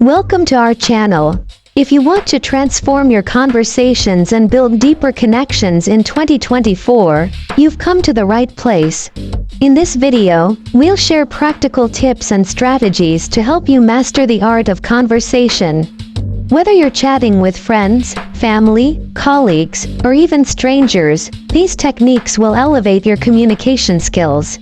Welcome to our channel. If you want to transform your conversations and build deeper connections in 2024, you've come to the right place. In this video, we'll share practical tips and strategies to help you master the art of conversation. Whether you're chatting with friends, family, colleagues, or even strangers, these techniques will elevate your communication skills.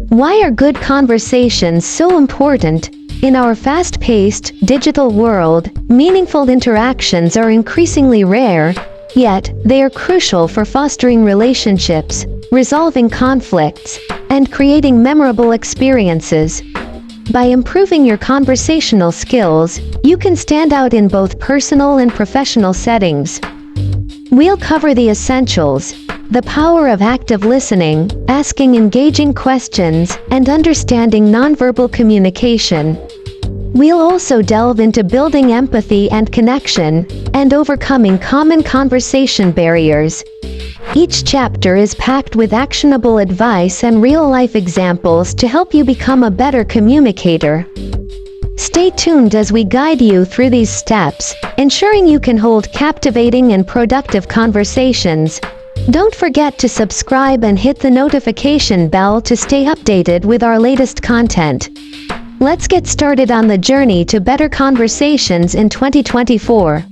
Why are good conversations so important? In our fast-paced, digital world, meaningful interactions are increasingly rare, yet they are crucial for fostering relationships, resolving conflicts, and creating memorable experiences. By improving your conversational skills, you can stand out in both personal and professional settings. We'll cover the essentials: the power of active listening, asking engaging questions, and understanding nonverbal communication. We'll also delve into building empathy and connection, and overcoming common conversation barriers. Each chapter is packed with actionable advice and real-life examples to help you become a better communicator. Stay tuned as we guide you through these steps, ensuring you can hold captivating and productive conversations. Don't forget to subscribe and hit the notification bell to stay updated with our latest content. Let's get started on the journey to better conversations in 2024.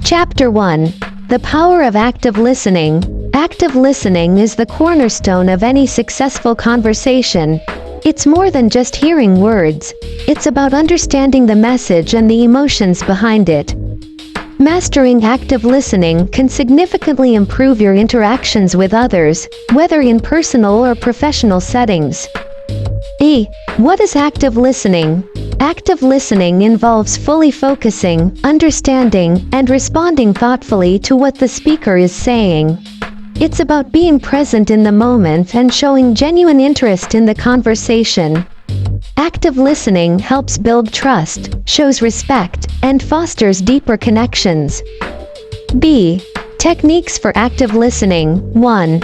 Chapter 1. The Power of Active Listening. Active listening is the cornerstone of any successful conversation. It's more than just hearing words. It's about understanding the message and the emotions behind it. Mastering active listening can significantly improve your interactions with others, whether in personal or professional settings. What is active listening? Active listening involves fully focusing, understanding, and responding thoughtfully to what the speaker is saying. It's about being present in the moment and showing genuine interest in the conversation. Active listening helps build trust, shows respect, and fosters deeper connections. Techniques for active listening. 1.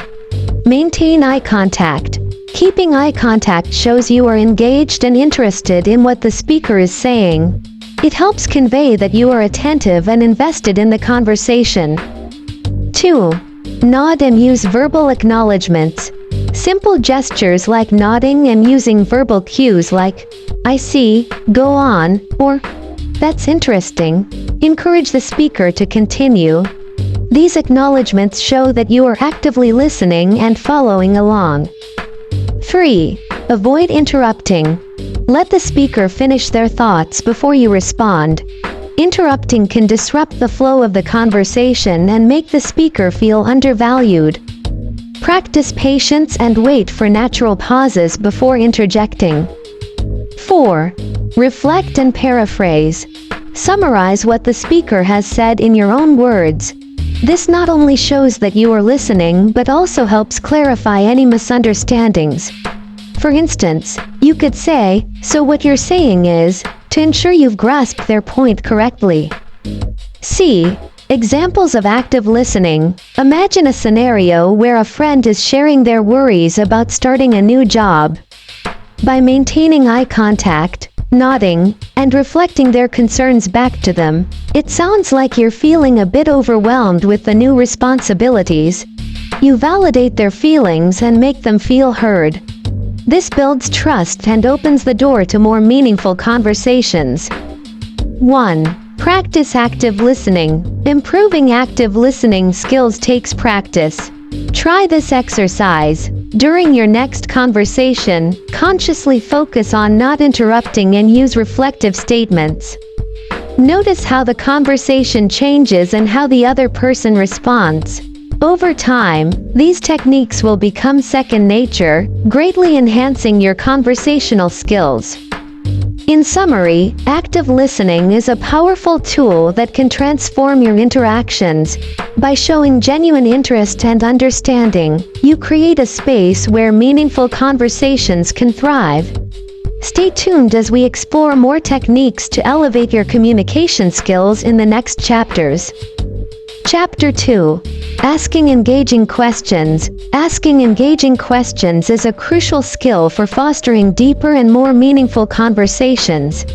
Maintain eye contact. Keeping eye contact shows you are engaged and interested in what the speaker is saying. It helps convey that you are attentive and invested in the conversation. 2. Nod and use verbal acknowledgments. Simple gestures like nodding and using verbal cues like, "I see," "go on," or "that's interesting," encourage the speaker to continue. These acknowledgments show that you are actively listening and following along. 3. Avoid interrupting. Let the speaker finish their thoughts before you respond. Interrupting can disrupt the flow of the conversation and make the speaker feel undervalued. Practice patience and wait for natural pauses before interjecting. 4. Reflect and paraphrase. Summarize what the speaker has said in your own words. This not only shows that you are listening but also helps clarify any misunderstandings. For instance, you could say, "So what you're saying is," to ensure you've grasped their point correctly. Examples of active listening. Imagine a scenario where a friend is sharing their worries about starting a new job. By maintaining eye contact, nodding, and reflecting their concerns back to them, it sounds like you're feeling a bit overwhelmed with the new responsibilities. You validate their feelings and make them feel heard. This builds trust and opens the door to more meaningful conversations. 1. Practice active listening. Improving active listening skills takes practice. Try this exercise. During your next conversation, consciously focus on not interrupting and use reflective statements. Notice how the conversation changes and how the other person responds. Over time, these techniques will become second nature, greatly enhancing your conversational skills. In summary, active listening is a powerful tool that can transform your interactions. By showing genuine interest and understanding, you create a space where meaningful conversations can thrive. Stay tuned as we explore more techniques to elevate your communication skills in the next chapters. Chapter 2. Asking engaging questions. Asking engaging questions is a crucial skill for fostering deeper and more meaningful conversations.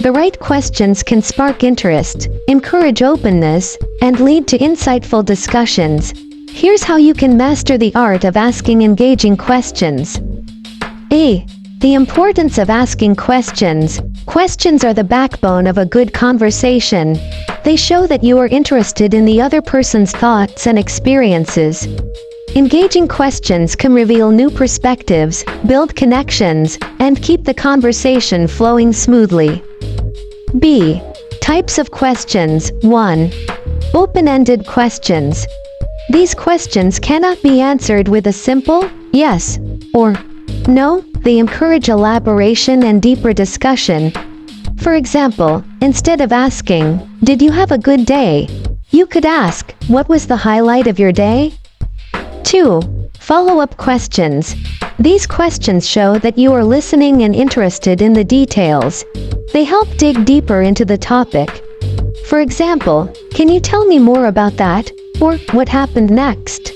The right questions can spark interest, encourage openness, and lead to insightful discussions. Here's how you can master the art of asking engaging questions. A. The importance of asking questions. Questions are the backbone of a good conversation. They show that you are interested in the other person's thoughts and experiences. Engaging questions can reveal new perspectives, build connections, and keep the conversation flowing smoothly. B. Types of questions. 1. Open-ended questions. These questions cannot be answered with a simple yes or no. They encourage elaboration and deeper discussion. For example, instead of asking, "Did you have a good day?" you could ask, "What was the highlight of your day?" 2. Follow-up questions. These questions show that you are listening and interested in the details. They help dig deeper into the topic. For example, "Can you tell me more about that?" or "What happened next?"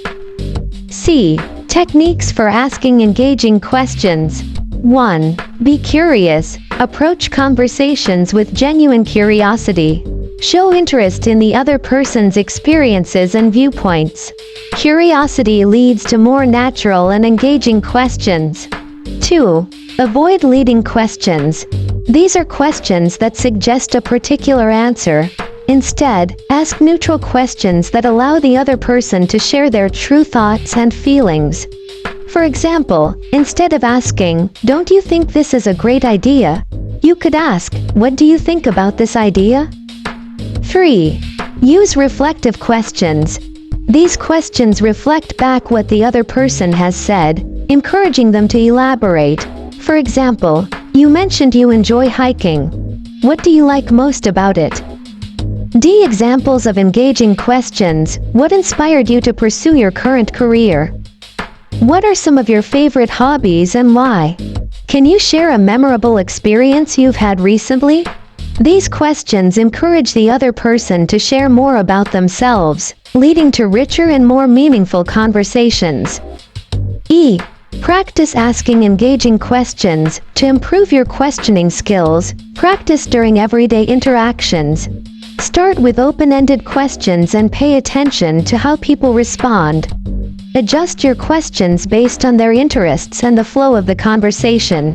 C. Techniques for asking engaging questions. 1. Be curious. Approach conversations with genuine curiosity. Show interest in the other person's experiences and viewpoints. Curiosity leads to more natural and engaging questions. 2. Avoid leading questions. These are questions that suggest a particular answer. Instead, ask neutral questions that allow the other person to share their true thoughts and feelings. For example, instead of asking, "Don't you think this is a great idea?" you could ask, "What do you think about this idea?" 3. Use reflective questions. These questions reflect back what the other person has said, encouraging them to elaborate. For example, "You mentioned you enjoy hiking. What do you like most about it?" D. Examples of engaging questions. What inspired you to pursue your current career? What are some of your favorite hobbies and why? Can you share a memorable experience you've had recently? These questions encourage the other person to share more about themselves, leading to richer and more meaningful conversations. E. Practice asking engaging questions. To improve your questioning skills, practice during everyday interactions. Start with open-ended questions and pay attention to how people respond. Adjust your questions based on their interests and the flow of the conversation.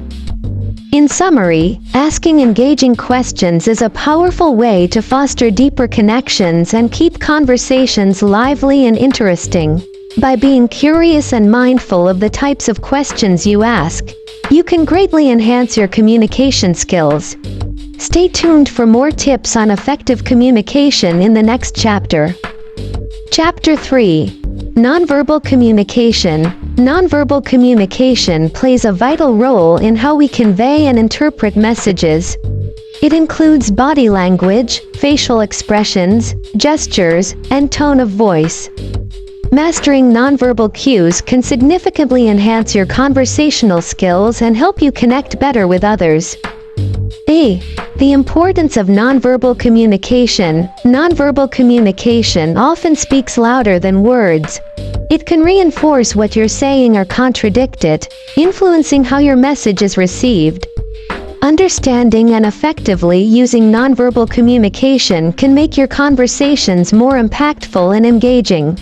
In summary, asking engaging questions is a powerful way to foster deeper connections and keep conversations lively and interesting. By being curious and mindful of the types of questions you ask, you can greatly enhance your communication skills. Stay tuned for more tips on effective communication in the next chapter. Chapter 3. Nonverbal communication. Nonverbal communication plays a vital role in how we convey and interpret messages. It includes body language, facial expressions, gestures, and tone of voice. Mastering nonverbal cues can significantly enhance your conversational skills and help you connect better with others. A. The importance of nonverbal communication. Nonverbal communication often speaks louder than words. It can reinforce what you're saying or contradict it, influencing how your message is received. Understanding and effectively using nonverbal communication can make your conversations more impactful and engaging.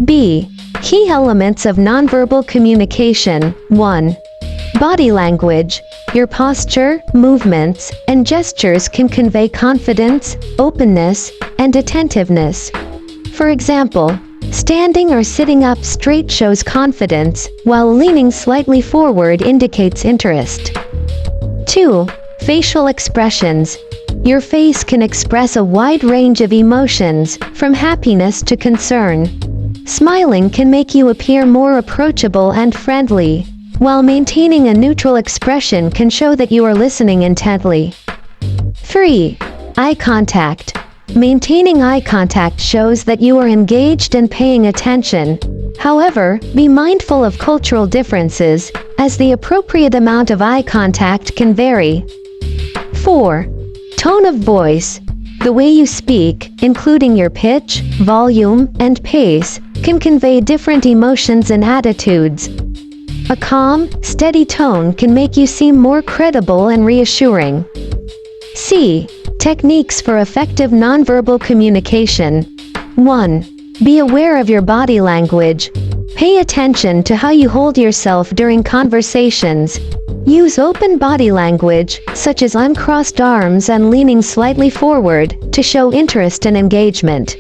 B. Key elements of nonverbal communication. 1. Body language. Your posture, movements, and gestures can convey confidence, openness, and attentiveness. For example, standing or sitting up straight shows confidence, while leaning slightly forward indicates interest. 2. Facial expressions. Your face can express a wide range of emotions, from happiness to concern. Smiling can make you appear more approachable and friendly, while maintaining a neutral expression can show that you are listening intently. 3. Eye contact. Maintaining eye contact shows that you are engaged and paying attention. However, be mindful of cultural differences, as the appropriate amount of eye contact can vary. 4. Tone of voice. The way you speak, including your pitch, volume, and pace, can convey different emotions and attitudes. A calm, steady tone can make you seem more credible and reassuring. C. Techniques for effective nonverbal communication. 1. Be aware of your body language. Pay attention to how you hold yourself during conversations. Use open body language, such as uncrossed arms and leaning slightly forward, to show interest and engagement.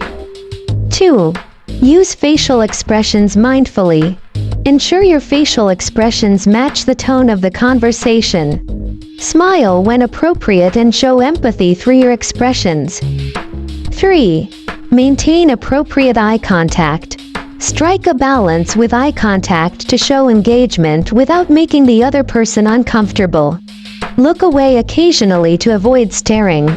2. Use facial expressions mindfully. Ensure your facial expressions match the tone of the conversation. Smile when appropriate and show empathy through your expressions. 3. Maintain appropriate eye contact. Strike a balance with eye contact to show engagement without making the other person uncomfortable. Look away occasionally to avoid staring.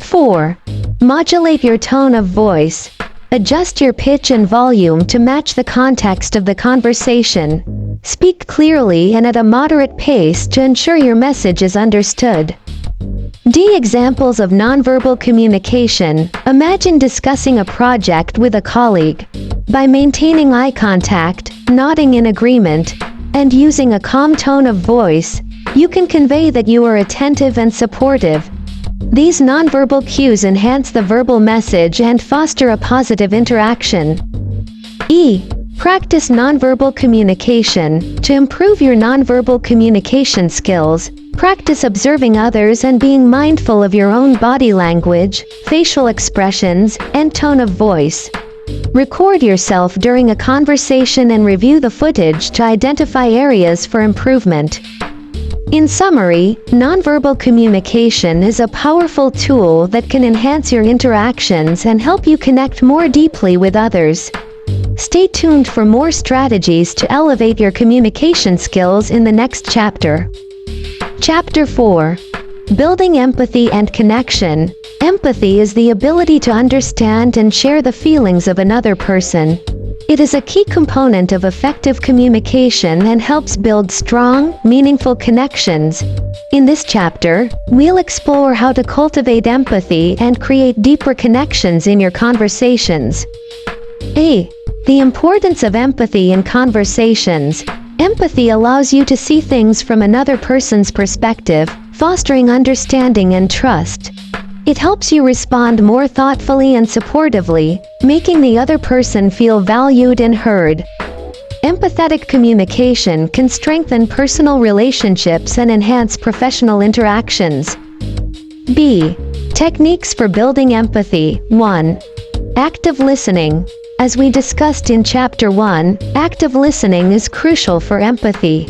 4. Modulate your tone of voice. Adjust your pitch and volume to match the context of the conversation. Speak clearly and at a moderate pace to ensure your message is understood. D. Examples of nonverbal communication. Imagine discussing a project with a colleague. By maintaining eye contact, nodding in agreement, and using a calm tone of voice, you can convey that you are attentive and supportive. These nonverbal cues enhance the verbal message and foster a positive interaction. E. Practice nonverbal communication. To improve your nonverbal communication skills, practice observing others and being mindful of your own body language, facial expressions, and tone of voice. Record yourself during a conversation and review the footage to identify areas for improvement. In summary, nonverbal communication is a powerful tool that can enhance your interactions and help you connect more deeply with others. Stay tuned for more strategies to elevate your communication skills in the next chapter. Chapter 4. Building empathy and connection. Empathy is the ability to understand and share the feelings of another person. It is a key component of effective communication and helps build strong, meaningful connections. In this chapter, we'll explore how to cultivate empathy and create deeper connections in your conversations. A. The importance of empathy in conversations. Empathy allows you to see things from another person's perspective, fostering understanding and trust. It helps you respond more thoughtfully and supportively, making the other person feel valued and heard. Empathetic communication can strengthen personal relationships and enhance professional interactions. B. Techniques for building empathy. 1. Active listening. As we discussed in Chapter 1, active listening is crucial for empathy.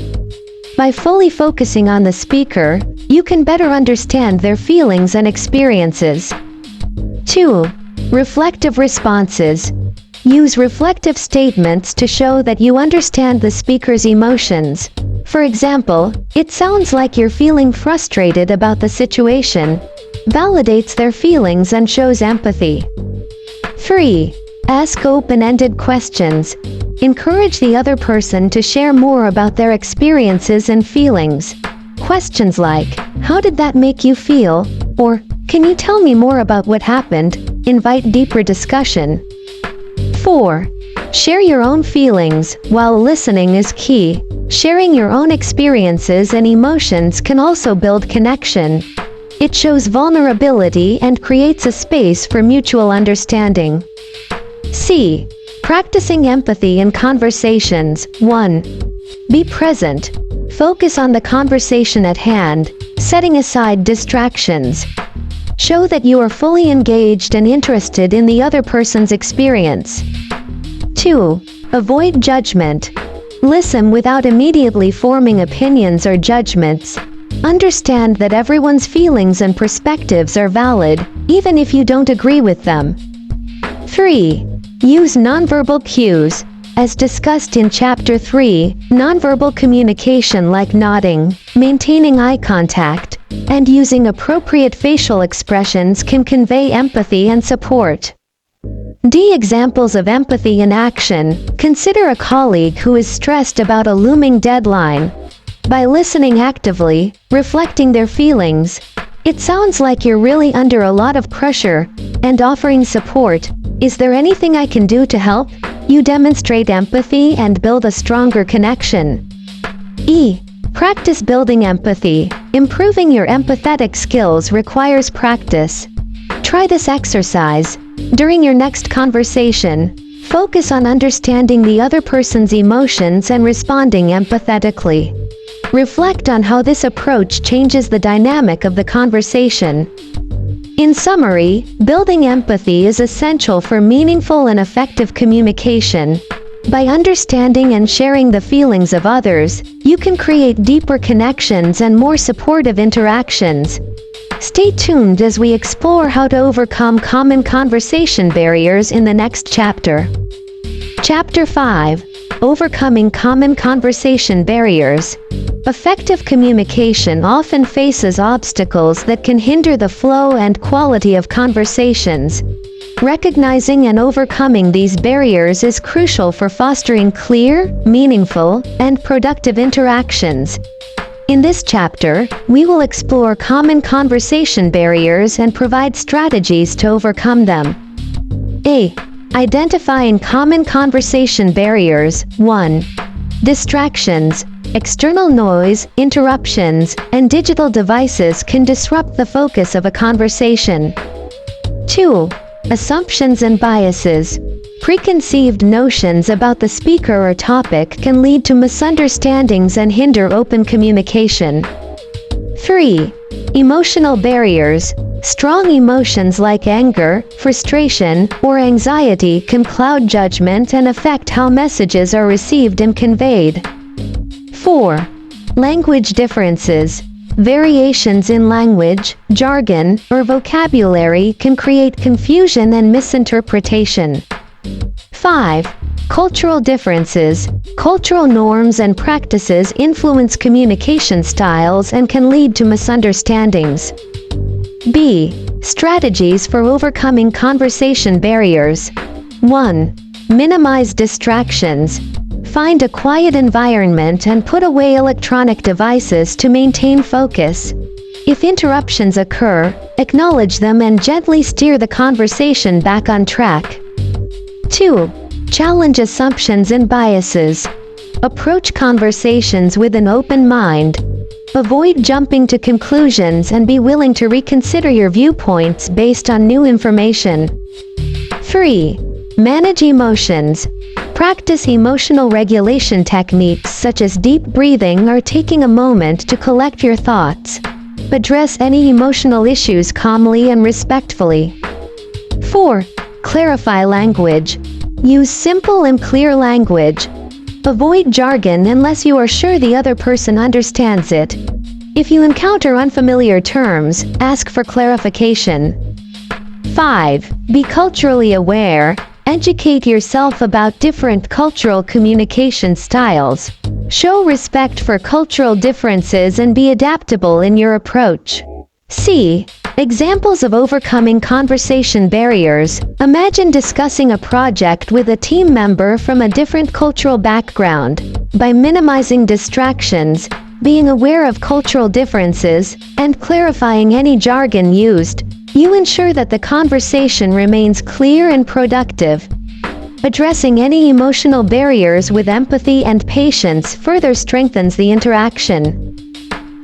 By fully focusing on the speaker, you can better understand their feelings and experiences. 2. Reflective responses. Use reflective statements to show that you understand the speaker's emotions. For example, "It sounds like you're feeling frustrated about the situation." Validates their feelings and shows empathy. 3. Ask open-ended questions. Encourage the other person to share more about their experiences and feelings. Questions like, "How did that make you feel?" or "Can you tell me more about what happened?" invite deeper discussion. 4. Share your own feelings. While listening is key, sharing your own experiences and emotions can also build connection. It shows vulnerability and creates a space for mutual understanding. C. Practicing empathy in conversations. 1. Be present. Focus on the conversation at hand, setting aside distractions. Show that you are fully engaged and interested in the other person's experience. 2. Avoid judgment. Listen without immediately forming opinions or judgments. Understand that everyone's feelings and perspectives are valid, even if you don't agree with them. 3. Use nonverbal cues. As discussed in Chapter 3, nonverbal communication like nodding, maintaining eye contact, and using appropriate facial expressions can convey empathy and support. D. Examples of empathy in action. Consider a colleague who is stressed about a looming deadline. By listening actively, reflecting their feelings, "It sounds like you're really under a lot of pressure," and offering support, "Is there anything I can do to help?" you demonstrate empathy and build a stronger connection. E. Practice building empathy. Improving your empathetic skills requires practice. Try this exercise. During your next conversation, focus on understanding the other person's emotions and responding empathetically. Reflect on how this approach changes the dynamic of the conversation. In summary, building empathy is essential for meaningful and effective communication. By understanding and sharing the feelings of others, you can create deeper connections and more supportive interactions. Stay tuned as we explore how to overcome common conversation barriers in the next chapter. Chapter 5: Overcoming Common Conversation Barriers. Effective communication often faces obstacles that can hinder the flow and quality of conversations. Recognizing and overcoming these barriers is crucial for fostering clear, meaningful, and productive interactions. In this chapter, we will explore common conversation barriers and provide strategies to overcome them. A. Identifying common conversation barriers. 1. Distractions. External noise, interruptions, and digital devices can disrupt the focus of a conversation. 2. Assumptions and biases. Preconceived notions about the speaker or topic can lead to misunderstandings and hinder open communication. 3. Emotional barriers. Strong emotions like anger, frustration, or anxiety can cloud judgment and affect how messages are received and conveyed. 4. Language differences. Variations in language, jargon, or vocabulary can create confusion and misinterpretation. 5. Cultural differences. Cultural norms and practices influence communication styles and can lead to misunderstandings. B. Strategies for overcoming conversation barriers. 1. Minimize distractions. Find a quiet environment and put away electronic devices to maintain focus. If interruptions occur, acknowledge them and gently steer the conversation back on track. 2. Challenge assumptions and biases. Approach conversations with an open mind. Avoid jumping to conclusions and be willing to reconsider your viewpoints based on new information. 3. Manage emotions. Practice emotional regulation techniques such as deep breathing or taking a moment to collect your thoughts. Address any emotional issues calmly and respectfully. 4. Clarify language. Use simple and clear language. Avoid jargon unless you are sure the other person understands it. If you encounter unfamiliar terms, ask for clarification. 5. Be culturally aware. Educate yourself about different cultural communication styles. Show respect for cultural differences and be adaptable in your approach. C. Examples of overcoming conversation barriers. Imagine discussing a project with a team member from a different cultural background. By minimizing distractions, being aware of cultural differences, and clarifying any jargon used, you ensure that the conversation remains clear and productive. Addressing any emotional barriers with empathy and patience further strengthens the interaction.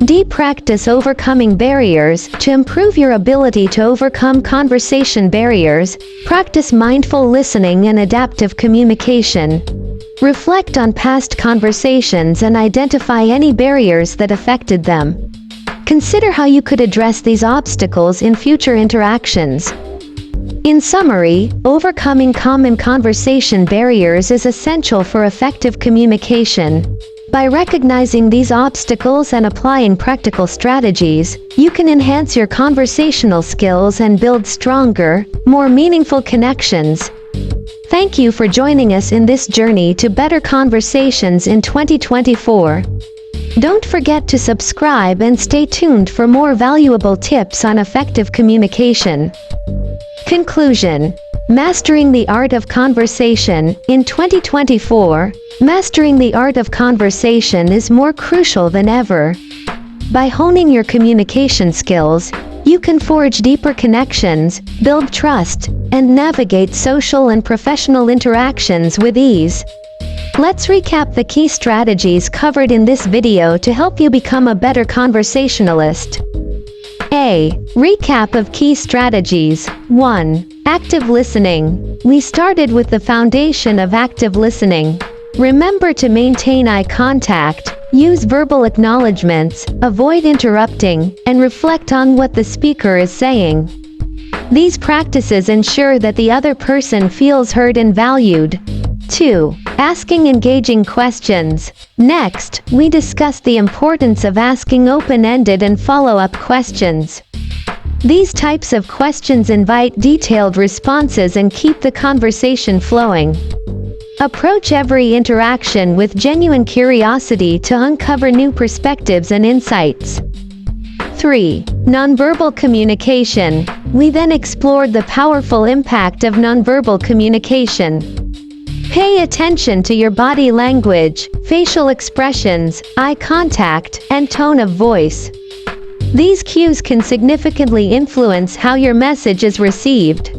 D. Practice overcoming barriers. To improve your ability to overcome conversation barriers, practice mindful listening and adaptive communication. Reflect on past conversations and identify any barriers that affected them. Consider how you could address these obstacles in future interactions. In summary, overcoming common conversation barriers is essential for effective communication. By recognizing these obstacles and applying practical strategies, you can enhance your conversational skills and build stronger, more meaningful connections. Thank you for joining us in this journey to better conversations in 2024. Don't forget to subscribe and stay tuned for more valuable tips on effective communication. Conclusion: Mastering the art of conversation. In 2024, mastering the art of conversation is more crucial than ever. By honing your communication skills, you can forge deeper connections, build trust, and navigate social and professional interactions with ease. Let's recap the key strategies covered in this video to help you become a better conversationalist. A. Recap of key strategies. 1. Active listening. We started with the foundation of active listening. Remember to maintain eye contact, use verbal acknowledgments, avoid interrupting, and reflect on what the speaker is saying. These practices ensure that the other person feels heard and valued. 2. Asking engaging questions. Next, we discuss the importance of asking open-ended and follow-up questions. These types of questions invite detailed responses and keep the conversation flowing. Approach every interaction with genuine curiosity to uncover new perspectives and insights. 3. Nonverbal communication. We then explored the powerful impact of nonverbal communication. Pay attention to your body language, facial expressions, eye contact, and tone of voice. These cues can significantly influence how your message is received.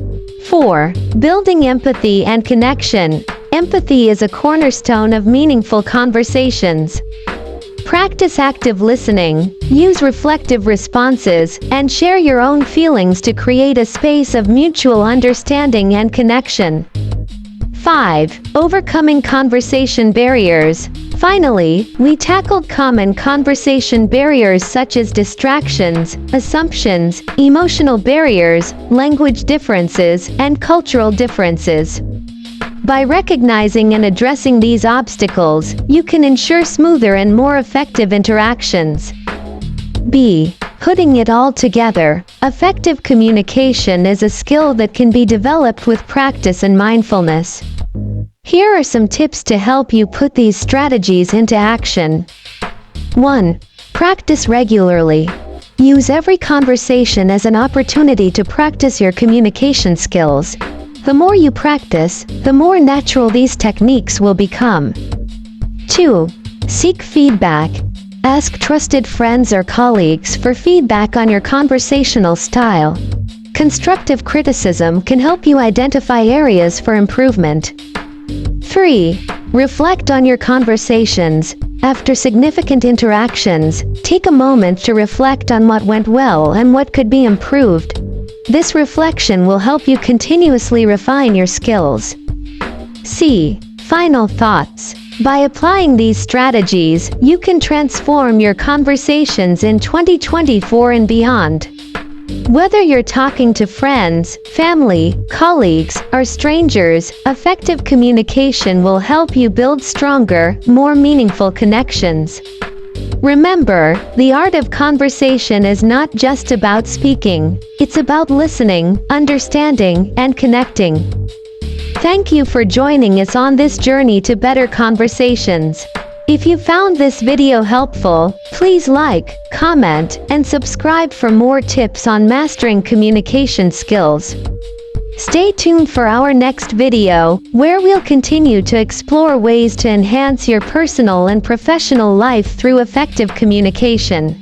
4. Building empathy and connection. Empathy is a cornerstone of meaningful conversations. Practice active listening, use reflective responses, and share your own feelings to create a space of mutual understanding and connection. 5. Overcoming conversation barriers. Finally, we tackled common conversation barriers such as distractions, assumptions, emotional barriers, language differences, and cultural differences. By recognizing and addressing these obstacles, you can ensure smoother and more effective interactions. B. Putting it all together. Effective communication is a skill that can be developed with practice and mindfulness. Here are some tips to help you put these strategies into action. 1. Practice regularly. Use every conversation as an opportunity to practice your communication skills. The more you practice, the more natural these techniques will become. 2. Seek feedback. Ask trusted friends or colleagues for feedback on your conversational style. Constructive criticism can help you identify areas for improvement. 3. Reflect on your conversations. After significant interactions, take a moment to reflect on what went well and what could be improved. This reflection will help you continuously refine your skills. C. Final thoughts. By applying these strategies, you can transform your conversations in 2024 and beyond. Whether you're talking to friends, family, colleagues, or strangers, effective communication will help you build stronger, more meaningful connections. Remember, the art of conversation is not just about speaking. It's about listening, understanding, and connecting. Thank you for joining us on this journey to better conversations. If you found this video helpful, please like, comment, and subscribe for more tips on mastering communication skills. Stay tuned for our next video, where we'll continue to explore ways to enhance your personal and professional life through effective communication.